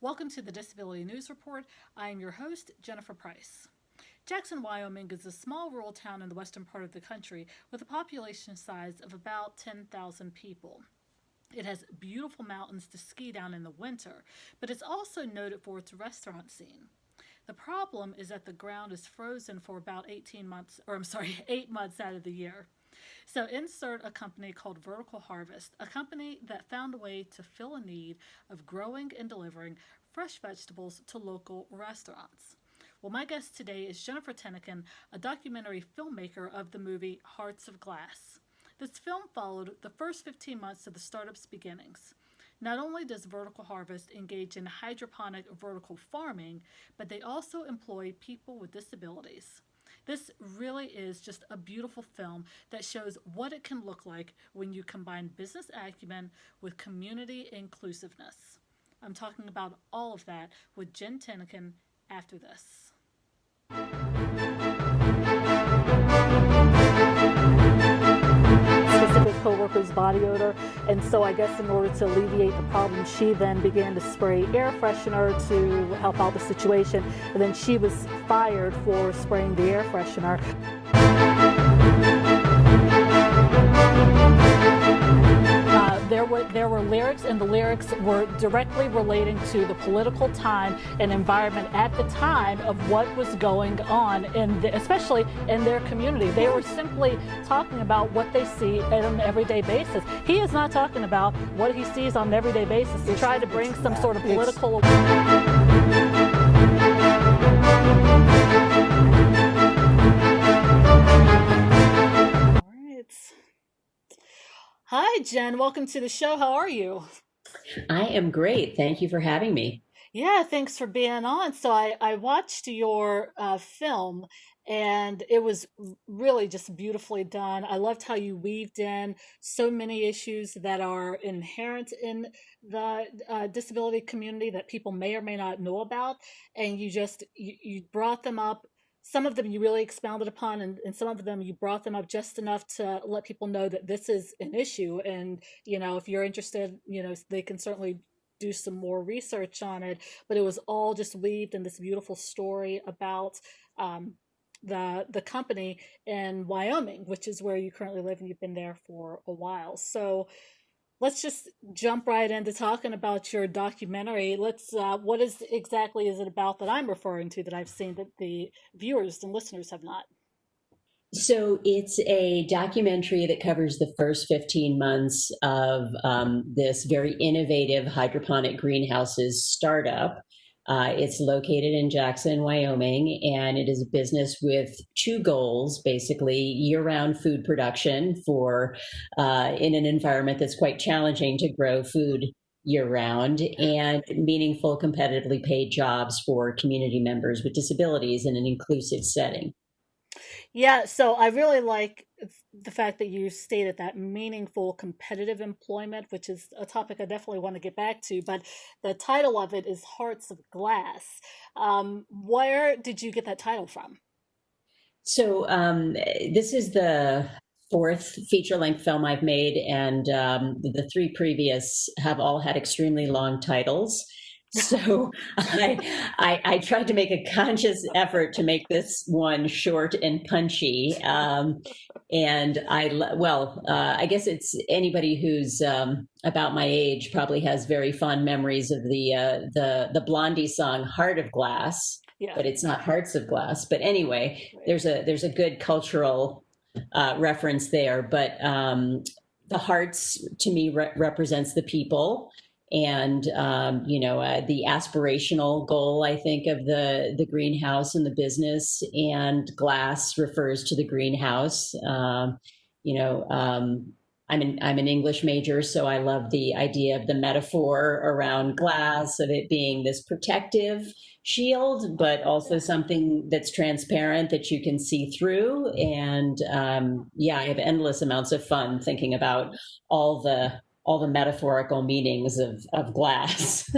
Welcome to the Disability News Report. I am your host, Jennifer Price. Jackson, Wyoming is a small rural town in the western part of the country with a population size of about 10,000 people. It has beautiful mountains to ski down in the winter, but it's also noted for its restaurant scene. The problem is that the ground is frozen for about 18 months, or I'm sorry, 8 months out of the year. So insert a company called Vertical Harvest, a company that found a way to fill a need of growing and delivering fresh vegetables to local restaurants. Well, my guest today is Jennifer Tennican, a documentary filmmaker of the movie Hearts of Glass. This film followed the first 15 months of the startup's beginnings. Not only does Vertical Harvest engage in hydroponic vertical farming, but they also employ people with disabilities. This really is just a beautiful film that shows what it can look like when you combine business acumen with community inclusiveness. I'm talking about all of that with Jen Tennican after this. Specific coworker's body odor, and so I guess in order to alleviate the problem, she then began to spray air freshener to help out the situation, and then she was fired for spraying the air freshener. There were lyrics, and the lyrics were directly relating to the political time and environment at the time of what was going on, especially in their community. They were simply talking about what they see on an everyday basis. He is not talking about what he sees on an everyday basis to try to bring some sort of political. Hi, Jen. Welcome to the show. How are you? I am great. Thank you for having me. Yeah, thanks for being on. So I watched your film, and it was really just beautifully done. I loved how you weaved in so many issues that are inherent in the disability community that people may or may not know about, and you brought them up. Some of them you really expounded upon, and some of them you brought them up just enough to let people know that this is an issue. And if you're interested, they can certainly do some more research on it. But it was all just weaved in this beautiful story about the company in Wyoming, which is where you currently live, and you've been there for a while. So let's just jump right into talking about your documentary. What exactly is it about that I'm referring to that I've seen that the viewers and listeners have not? So it's a documentary that covers the first 15 months of this very innovative hydroponic greenhouses startup. It's located in Jackson, Wyoming, and it is a business with two goals, basically year-round food production for in an environment that's quite challenging to grow food year-round, and meaningful, competitively paid jobs for community members with disabilities in an inclusive setting. Yeah, so I really like the fact that you stated that meaningful competitive employment, which is a topic I definitely want to get back to. But the title of it is Hearts of Glass. Where did you get that title from? So this is the fourth feature-length film I've made, and the three previous have all had extremely long titles. So I tried to make a conscious effort to make this one short and punchy. And I guess it's anybody who's about my age probably has very fond memories of the Blondie song "Heart of Glass," Yeah. but it's not Hearts of Glass. But anyway, Right. there's a good cultural reference there. But the hearts to me represents the people, and the aspirational goal, I think, of the greenhouse and the business, and glass refers to the greenhouse. You know. I'm an English major, so I love the idea of the metaphor around glass, of it being this protective shield, but also something that's transparent that you can see through. And yeah, I have endless amounts of fun thinking about all the all the metaphorical meanings of glass.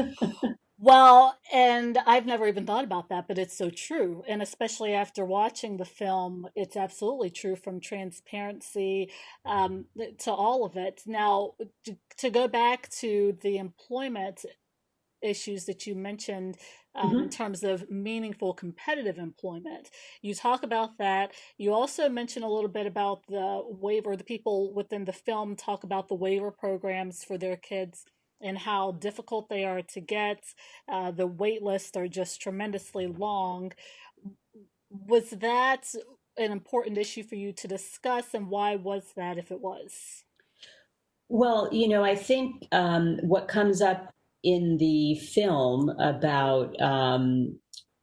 Well, and I've never even thought about that, but it's so true. And especially after watching the film, it's absolutely true, from transparency to all of it. Now, to go back to the employment issues that you mentioned in Mhm. terms of meaningful competitive employment. You talk about that. You also mention a little bit about the waiver. The people within the film talk about the waiver programs for their kids and how difficult they are to get. The wait lists are just tremendously long. Was that an important issue for you to discuss, and why was that if it was? Well, I think what comes up in the film about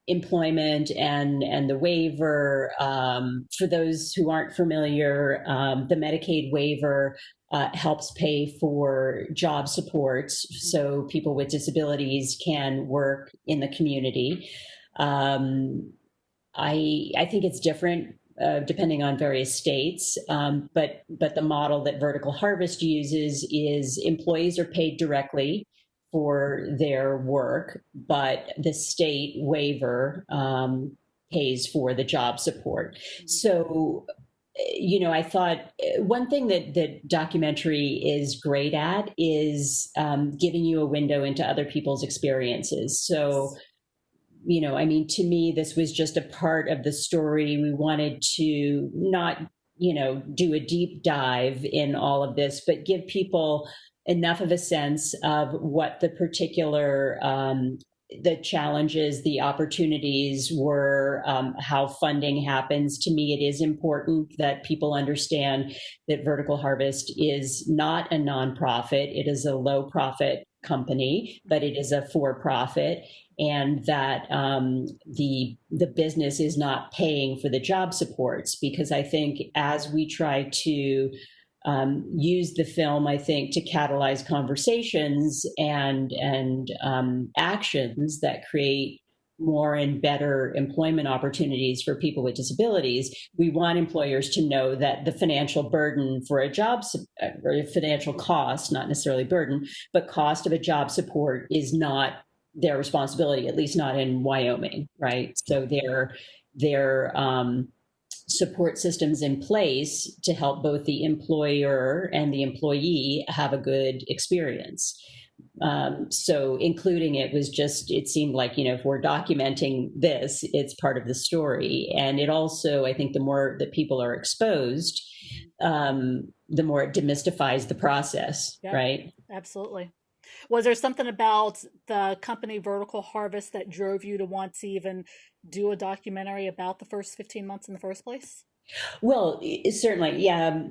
employment and the waiver, for those who aren't familiar, the Medicaid waiver helps pay for job supports Mhm. so people with disabilities can work in the community. Um, I think it's different depending on various states, but the model that Vertical Harvest uses is employees are paid directly for their work, but the state waiver pays for the job support. Mhm. So, I thought one thing that documentary is great at is giving you a window into other people's experiences. So Yes. I mean, to me, this was just a part of the story. We wanted to not, do a deep dive in all of this, but give people enough of a sense of what the particular the challenges, the opportunities were, how funding happens. To me, it is important that people understand that Vertical Harvest is not a nonprofit. It is a low profit company, but it is a for profit, and that the business is not paying for the job supports, because I think as we try to use the film, I think, to catalyze conversations and actions that create more and better employment opportunities for people with disabilities, we want employers to know that the financial burden for a or financial cost, not necessarily burden, but cost of a job support is not their responsibility, at least not in Wyoming, right? So their support systems in place to help both the employer and the employee have a good experience. So including it was just, it seemed like, if we're documenting this, it's part of the story. And it also, I think the more that people are exposed, Mhm. the more it demystifies the process, Yep, right? absolutely. Was there something about the company Vertical Harvest that drove you to want to even do a documentary about the first 15 months in the first place? Well, certainly, yeah.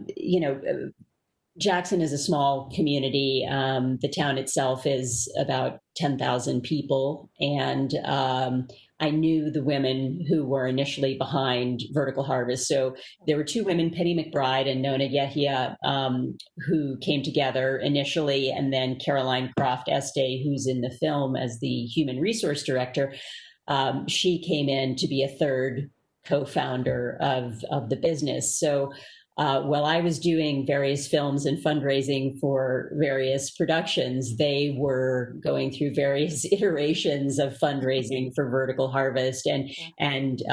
Jackson is a small community. The town itself is about 10,000 people. And I knew the women who were initially behind Vertical Harvest. So there were two women, Penny McBride and Nona Yehia, who came together initially. And then Caroline Croft Este, who's in the film as the human resource director, she came in to be a third co-founder of the business. So while I was doing various films and fundraising for various productions, they were going through various iterations of fundraising for Vertical Harvest, Yeah. and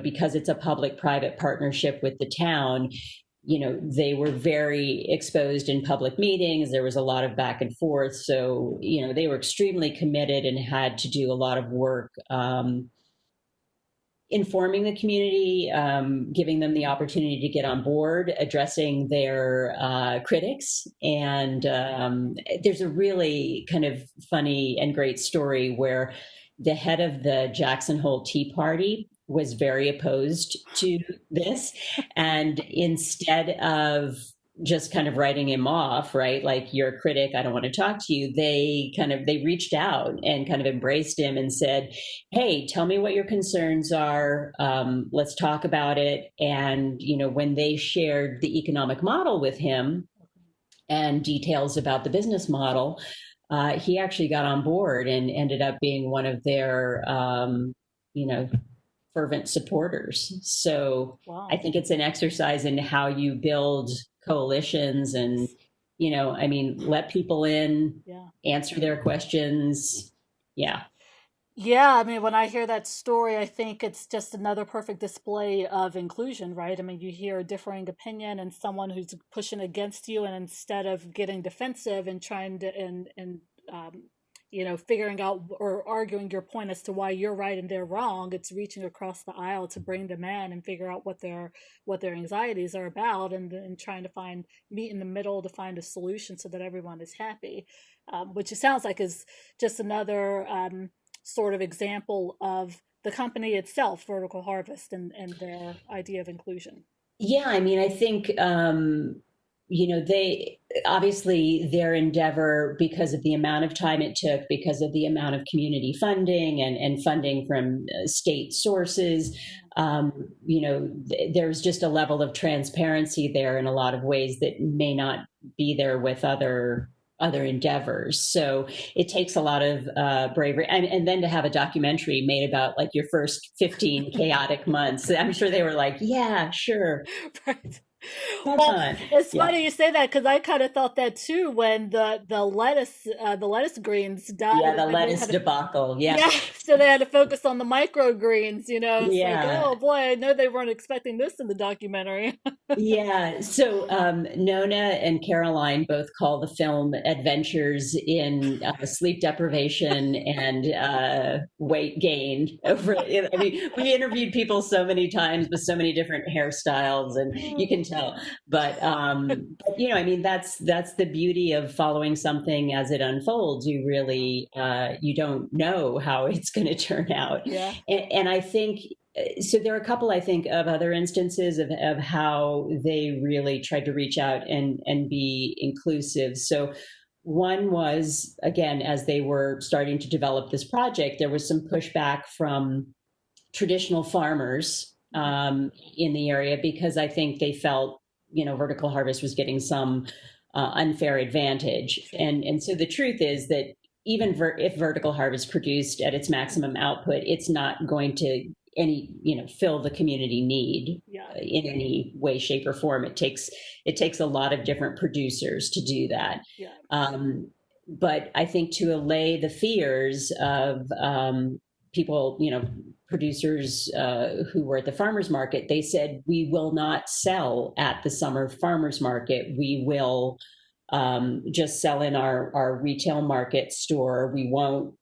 because it's a public-private partnership with the town, they were very exposed in public meetings. There was a lot of back and forth, so they were extremely committed and had to do a lot of work. Informing the community, giving them the opportunity to get on board, addressing their critics. And there's a really kind of funny and great story where the head of the Jackson Hole Tea Party was very opposed to this. And instead of just kind of writing him off, right? Like, you're a critic, I don't want to talk to you. They reached out and kind of embraced him and said, hey, tell me what your concerns are. Let's talk about it. And, when they shared the economic model with him and details about the business model, he actually got on board and ended up being one of their, you know, fervent supporters. So I Wow. think it's an exercise in how you build coalitions and, Yes. I mean, let people in, Yeah. answer their questions. Yeah. Yeah, I mean, when I hear that story, I think it's just another perfect display of inclusion, right? I mean, you hear a differing opinion and someone who's pushing against you, and instead of getting defensive and trying to and figuring out or arguing your point as to why you're right and they're wrong. It's reaching across the aisle to bring them in and figure out what their anxieties are about, and trying to meet in the middle to find a solution so that everyone is happy. Which it sounds like is just another sort of example of the company itself, Vertical Harvest, and their idea of inclusion. Yeah, I mean, I think, they obviously their endeavor, because of the amount of time it took, because of the amount of community funding and funding from state sources, there's just a level of transparency there in a lot of ways that may not be there with other endeavors. So it takes a lot of bravery, and then to have a documentary made about like your first 15 chaotic months. I'm sure they were like, yeah, sure, Right. have Well, fun. it's Yeah, funny you say that because I kind of thought that too when the lettuce greens died, yeah, the and they lettuce had to, debacle. Yeah, yeah, so they had to focus on the microgreens. It's like, yeah. oh boy, I know they weren't expecting this in the documentary. Yeah, so Nona and Caroline both call the film adventures in sleep deprivation and weight gain. I mean, we interviewed people so many times with so many different hairstyles, and you can tell. But I mean, that's the beauty of following something as it unfolds. You really you don't know how it's going to turn out, Yeah. and I think so there are a couple, I think, of other instances of how they really tried to reach out and be inclusive. So one was, again, as they were starting to develop this project, there was some pushback from traditional farmers in the area, because I think they felt, Vertical Harvest was getting some unfair advantage. Sure. And so the truth is that even if Vertical Harvest produced at its maximum output, it's not going to fill the community need Yeah. in any way, shape, or form. It takes a lot of different producers to do that. Yeah. But I think to allay the fears of people, producers who were at the farmers market, they said, we will not sell at the summer farmers market. We will just sell in our retail market store. We won't,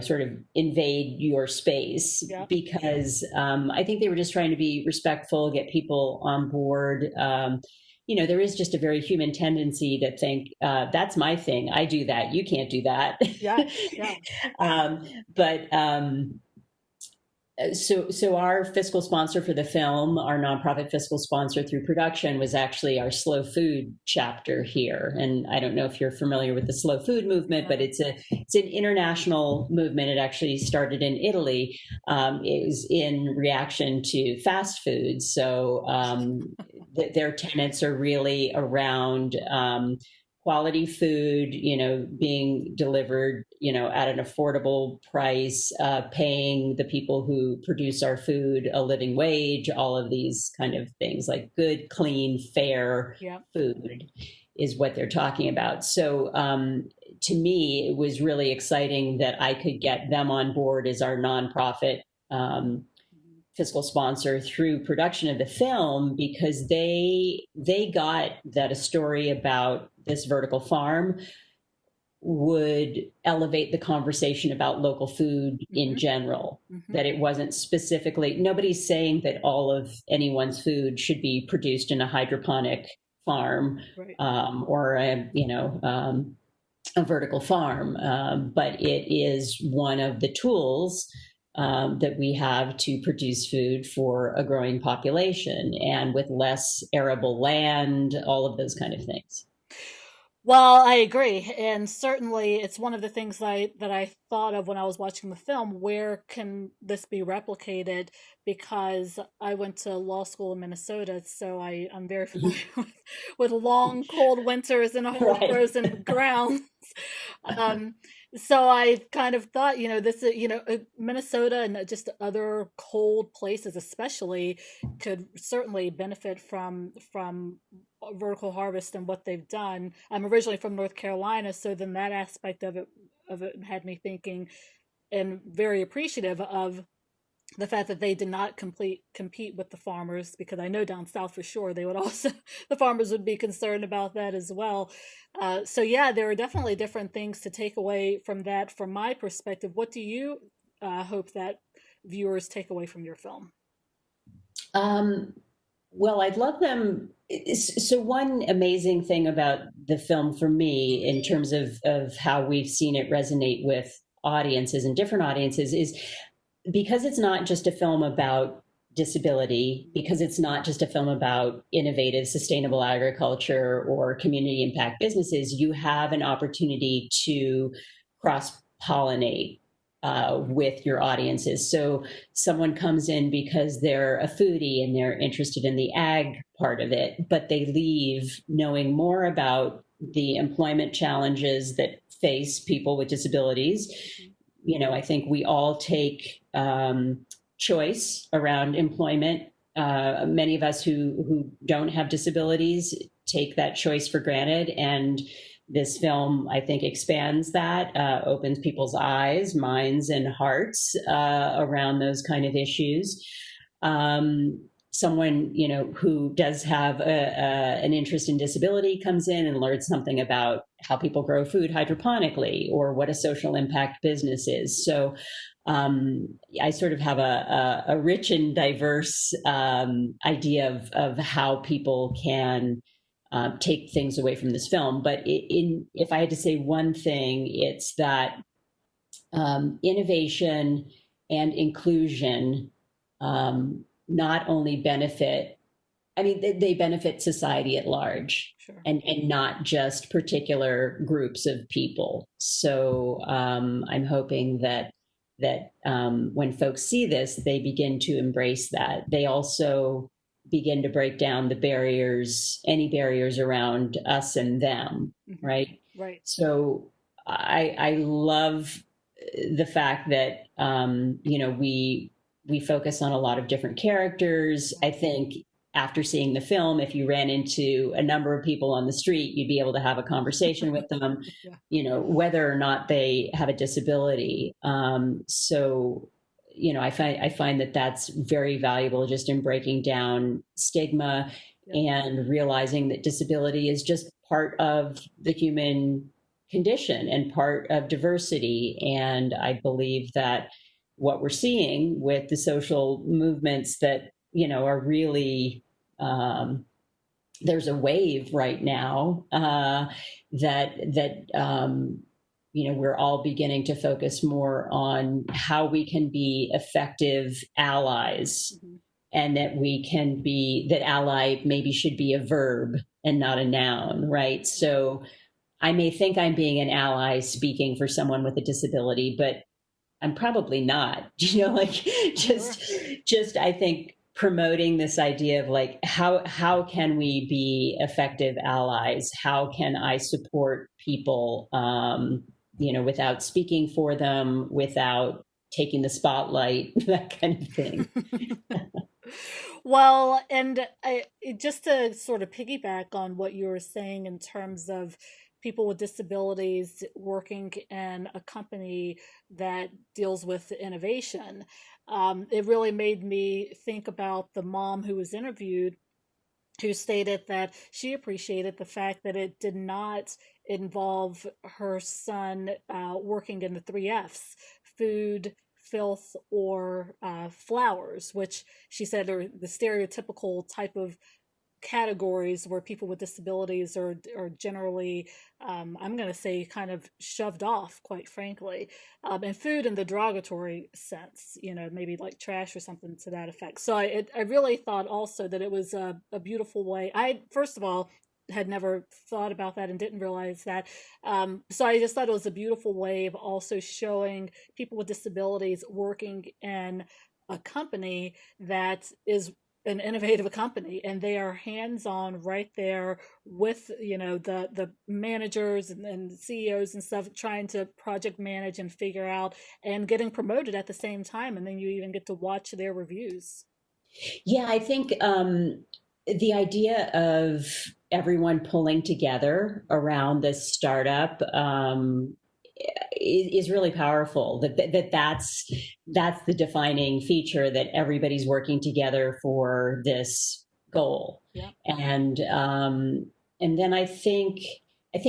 sort of invade your space, Yeah. because I think they were just trying to be respectful, get people on board. There is just a very human tendency to think, that's my thing. I do that. You can't do that. Yeah. Yeah. um, but so our fiscal sponsor for the film, our nonprofit fiscal sponsor through production, was actually our slow food chapter here. And I don't know if you're familiar with the slow food movement, but it's an international movement. It actually started in Italy. It was in reaction to fast food. So their tenets are really around quality food, being delivered, at an affordable price, paying the people who produce our food a living wage, all of these kind of things, like good, clean, fair Yeah. food is what they're talking about. So to me, it was really exciting that I could get them on board as our nonprofit fiscal sponsor through production of the film, because they got that a story about this vertical farm would elevate the conversation about local food in general. That it wasn't specifically, nobody's saying that all of anyone's food should be produced in a hydroponic farm, Right. or a vertical farm, but it is one of the tools that we have to produce food for a growing population, and with less arable land, all of those kind of things. Well, I agree, and certainly it's one of the things that I thought of when I was watching the film. Where can this be replicated? Because I went to law school in Minnesota, so I'm very familiar with long, cold winters and hard Right. frozen grounds. Um, so I kind of thought, this, Minnesota and just other cold places, especially, could certainly benefit from Vertical Harvest and what they've done. I'm originally from North Carolina, so then that aspect of it had me thinking, and very appreciative of the fact that they did not compete with the farmers, because I know down south for sure they would also the farmers would be concerned about that as well. So yeah, there are definitely different things to take away from that. From my perspective, what do you hope that viewers take away from your film? Um, well, I'd love them. So, one amazing thing about the film for me, in terms of how we've seen it resonate with audiences and different audiences, is because it's not just a film about disability, because it's not just a film about innovative, sustainable agriculture or community impact businesses, you have an opportunity to cross pollinate with your audiences. So someone comes in because they're a foodie and they're interested in the ag part of it, but they leave knowing more about the employment challenges that face people with disabilities. You know, I think we all take choice around employment. Many of us who don't have disabilities take that choice for granted, and this film, I think, expands that, opens people's eyes, minds, and hearts around those kind of issues. Someone, you know, who does have an interest in disability comes in and learns something about how people grow food hydroponically or what a social impact business is. So I sort of have a rich and diverse idea of how people can take things away from this film. But if I had to say one thing, it's that innovation and inclusion not only benefit, I mean, they benefit society at large. Sure. And not just particular groups of people. So I'm hoping that when folks see this, they begin to embrace that. They also begin to break down the barriers, any barriers around us and them, Mm-hmm. right? Right. So I love the fact that you know, we focus on a lot of different characters. I think after seeing the film, if you ran into a number of people on the street, you'd be able to have a conversation with them, Yeah. you know, whether or not they have a disability. So, you know, I find that that's very valuable, just in breaking down stigma and realizing that disability is just part of the human condition and part of diversity. And I believe that what we're seeing with the social movements that, you know, are really there's a wave right now that you know, we're all beginning to focus more on how we can be effective allies, Mm-hmm. and that we can be, that ally maybe should be a verb and not a noun, right? So I may think I'm being an ally speaking for someone with a disability, but I'm probably not. You know, like Sure. just I think promoting this idea of like how can we be effective allies? How can I support people you know, without speaking for them, without taking the spotlight, that kind of thing. Well, and just to sort of piggyback on what you were saying in terms of people with disabilities working in a company that deals with innovation, it really made me think about the mom who was interviewed, who stated that she appreciated the fact that it did not involve her son working in the three F's: food, filth, or flowers, which she said are the stereotypical type of categories where people with disabilities are generally, I'm going to say, kind of shoved off, quite frankly, and food in the derogatory sense, you know, maybe like trash or something to that effect. So I really thought also that it was a beautiful way. I, first of all, had never thought about that and didn't realize that. So I just thought it was a beautiful way of also showing people with disabilities working in a company that is an innovative company, and they are hands on right there with, you know, the managers and CEOs and stuff, trying to project manage and figure out and getting promoted at the same time, and then you even get to watch their reviews. Yeah, I think the idea of everyone pulling together around this startup is really powerful. That's the defining feature, that everybody's working together for this goal. Yeah. And then I think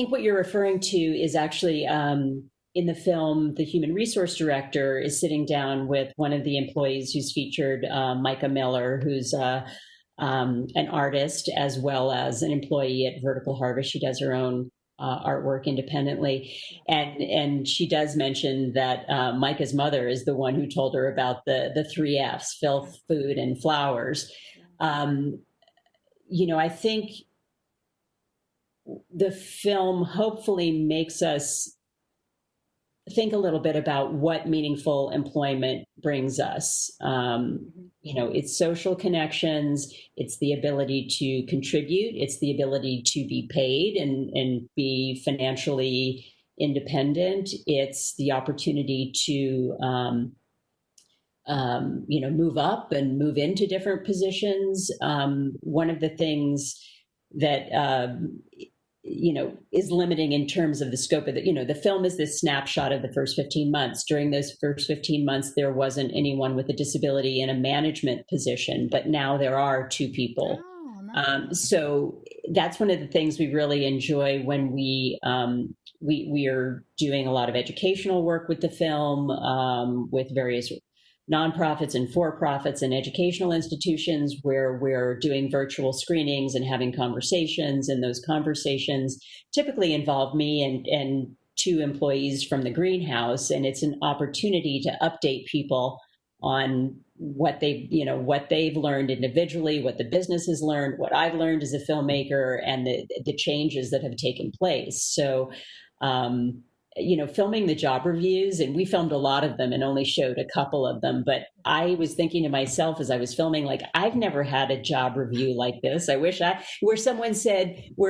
what you're referring to is actually, in the film, the human resource director is sitting down with one of the employees who's featured, Micah Miller, who's an artist as well as an employee at Vertical Harvest. She does her own artwork independently, and she does mention that Micah's mother is the one who told her about the three F's: filth, food, and flowers. Um, I think the film hopefully makes us think a little bit about what meaningful employment brings us. It's social connections, it's the ability to contribute, it's the ability to be paid and be financially independent, it's the opportunity to move up and move into different positions. One of the things that is limiting in terms of the scope of the film is this snapshot of the first 15 months. During those first 15 months, there wasn't anyone with a disability in a management position, but now there are two people. Oh, nice. So that's one of the things we really enjoy when we are doing a lot of educational work with the film, with various nonprofits and for-profits and educational institutions, where we're doing virtual screenings and having conversations. And those conversations typically involve me and two employees from the greenhouse. And it's an opportunity to update people on what they've learned individually, what the business has learned, what I've learned as a filmmaker, and the changes that have taken place. So, filming the job reviews, and we filmed a lot of them and only showed a couple of them. But I was thinking to myself as I was filming, like, I've never had a job review like this. Where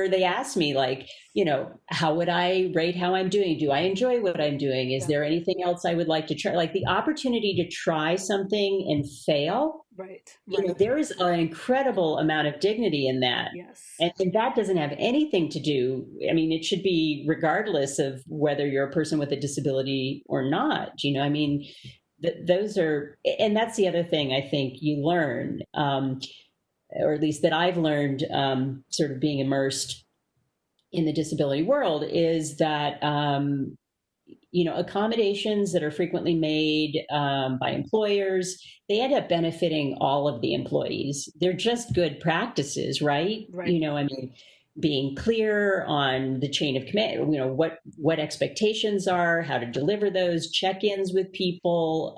they asked me, like, how would I rate how I'm doing? Do I enjoy what I'm doing? Is there anything else I would like to try? Like, the opportunity to try something and fail. Right. There is an incredible amount of dignity in that. Yes. And that doesn't have anything to do, it should be regardless of whether you're a person with a disability or not. Those are, and that's the other thing I think you learn, or at least that I've learned, sort of being immersed in the disability world, is that accommodations that are frequently made by employers, they end up benefiting all of the employees. They're just good practices, right? Being clear on the chain of command, what expectations are, how to deliver those, check-ins with people,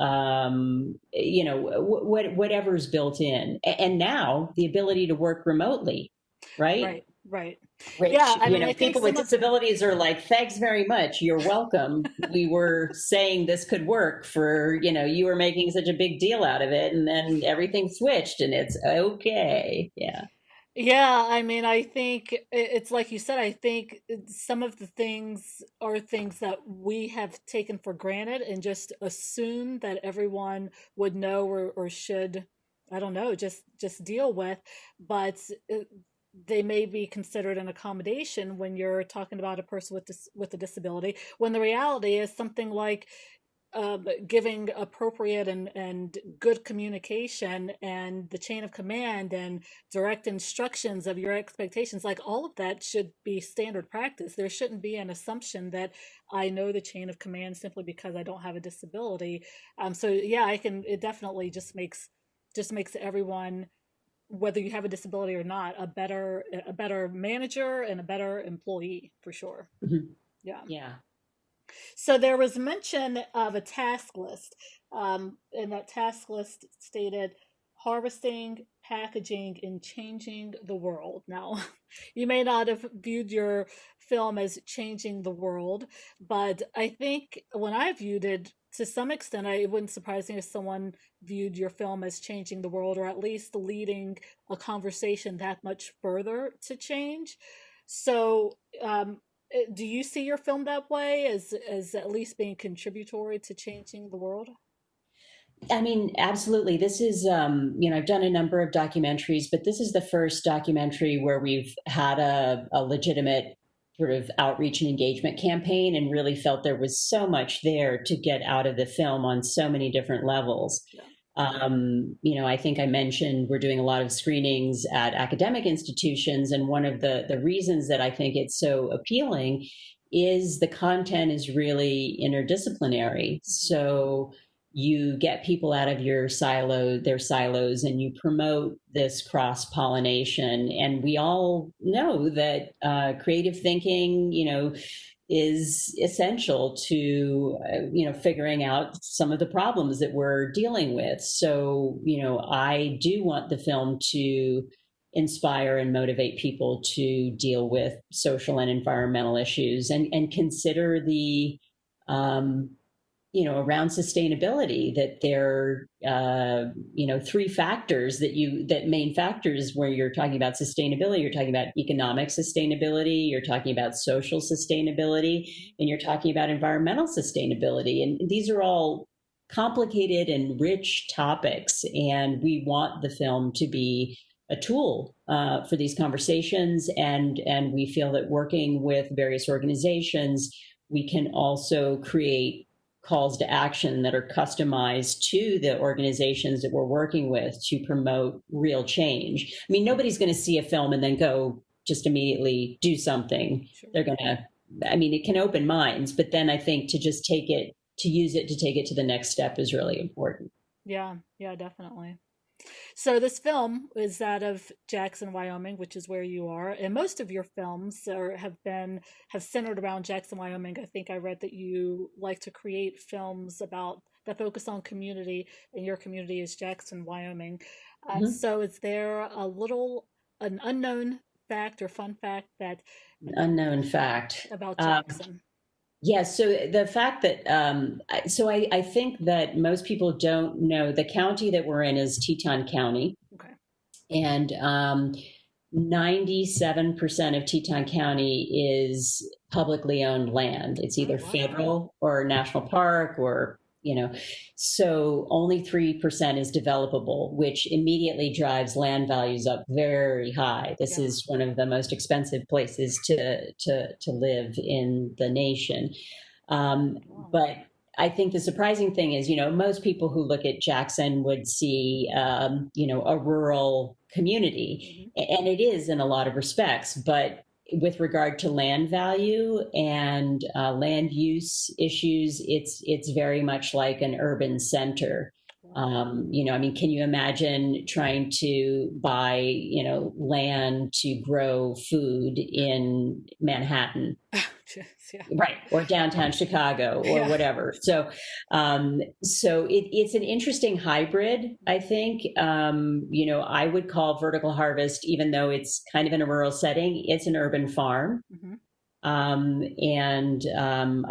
whatever's built in. And now the ability to work remotely, right? Right. Which, Yeah, I mean, I think people with disabilities are like, thanks very much, you're welcome. We were saying this could work for, you were making such a big deal out of it, and then everything switched and it's okay. Yeah. Yeah, I mean, I think it's like you said, I think some of the things are things that we have taken for granted and just assume that everyone would know or should, I don't know, just deal with. But they may be considered an accommodation when you're talking about a person with a disability, when the reality is something like giving appropriate and good communication and the chain of command and direct instructions of your expectations, like all of that should be standard practice. There shouldn't be an assumption that I know the chain of command simply because I don't have a disability. So yeah, it definitely just makes everyone, whether you have a disability or not, a better manager and a better employee for sure. Mm-hmm. Yeah. Yeah. So there was mention of a task list, and that task list stated harvesting, packaging, and changing the world. Now, you may not have viewed your film as changing the world, but I think when I viewed it, to some extent, it wouldn't surprise me if someone viewed your film as changing the world, or at least leading a conversation that much further to change. So, do you see your film that way, as at least being contributory to changing the world? Absolutely. This is, I've done a number of documentaries, but this is the first documentary where we've had a legitimate sort of outreach and engagement campaign, and really felt there was so much there to get out of the film on so many different levels. Yeah. I think I mentioned we're doing a lot of screenings at academic institutions, and one of the reasons that I think it's so appealing is the content is really interdisciplinary. So you get people out of their silos, and you promote this cross pollination. And we all know that creative thinking, is essential to figuring out some of the problems that we're dealing with. So I do want the film to inspire and motivate people to deal with social and environmental issues, and consider the around sustainability, that there three factors that main factors where you're talking about sustainability. You're talking about economic sustainability, you're talking about social sustainability, and you're talking about environmental sustainability. And these are all complicated and rich topics, and we want the film to be a tool for these conversations. And we feel that working with various organizations, we can also create calls to action that are customized to the organizations that we're working with to promote real change. I mean, nobody's going to see a film and then go just immediately do something. Sure. They're going to, it can open minds, but then I think to use it to take it to the next step is really important. Yeah, definitely. So this film is out of Jackson, Wyoming, which is where you are, and most of your films have centered around Jackson, Wyoming. I think I read that you like to create films that focus on community, and your community is Jackson, Wyoming. So is there an unknown fact or fun fact unknown fact about Jackson? Yes. So the fact that, I think that most people don't know the county that we're in is Teton County. Okay. And 97% of Teton County is publicly owned land. It's either federal or national park, or so only 3% is developable, which immediately drives land values up very high. This is one of the most expensive places to live in the nation. But I think the surprising thing is, most people who look at Jackson would see, a rural community, and it is in a lot of respects, but with regard to land value and land use issues, it's very much like an urban center. Can you imagine trying to buy, land to grow food in Manhattan? Yeah. Right, or downtown Chicago, or whatever. So it's an interesting hybrid, I think. I would call Vertical Harvest, even though it's kind of in a rural setting, it's an urban farm. I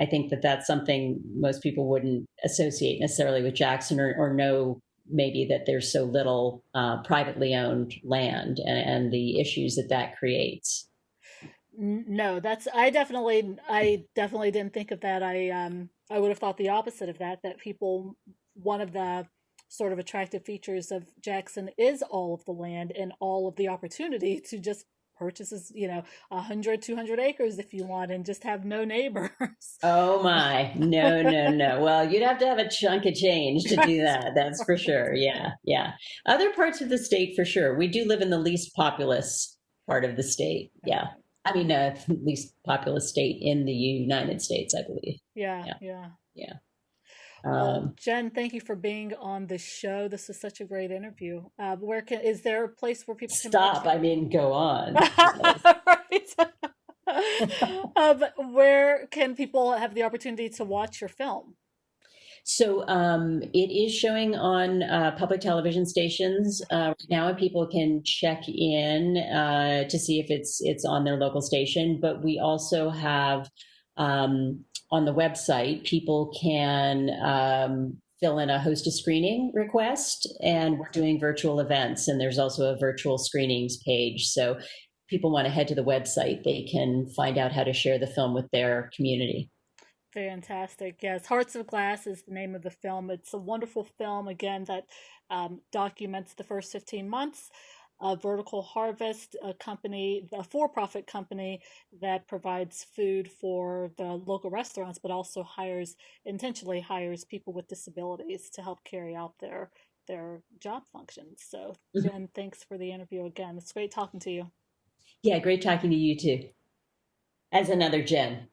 think that that's something most people wouldn't associate necessarily with Jackson, or know maybe that there's so little privately owned land, and the issues that creates. No, I definitely didn't think of that. I would have thought the opposite of that one of the sort of attractive features of Jackson is all of the land and all of the opportunity to just purchase, 100, 200 acres if you want, and just have no neighbors. Oh my, no. Well, you'd have to have a chunk of change to do that. That's for sure. Yeah. Other parts of the state, for sure. We do live in the least populous part of the state. Yeah. Least populous state in the United States, I believe. Yeah. Well, Jen, thank you for being on the show. This was such a great interview. Is there a place where people can stop? Go on. Where can people have the opportunity to watch your film? So it is showing on public television stations now, and people can check in to see if it's on their local station. But we also have on the website, people can fill in a host a screening request, and we're doing virtual events. And there's also a virtual screenings page. So if people want to head to the website, they can find out how to share the film with their community. Fantastic. Yes, Hearts of Glass is the name of the film. It's a wonderful film, again, that documents the first 15 months Vertical Harvest, a company, a for-profit company that provides food for the local restaurants, but also intentionally hires people with disabilities to help carry out their job functions. So, Jen, thanks for the interview again. It's great talking to you. Yeah, great talking to you too. As another Jen.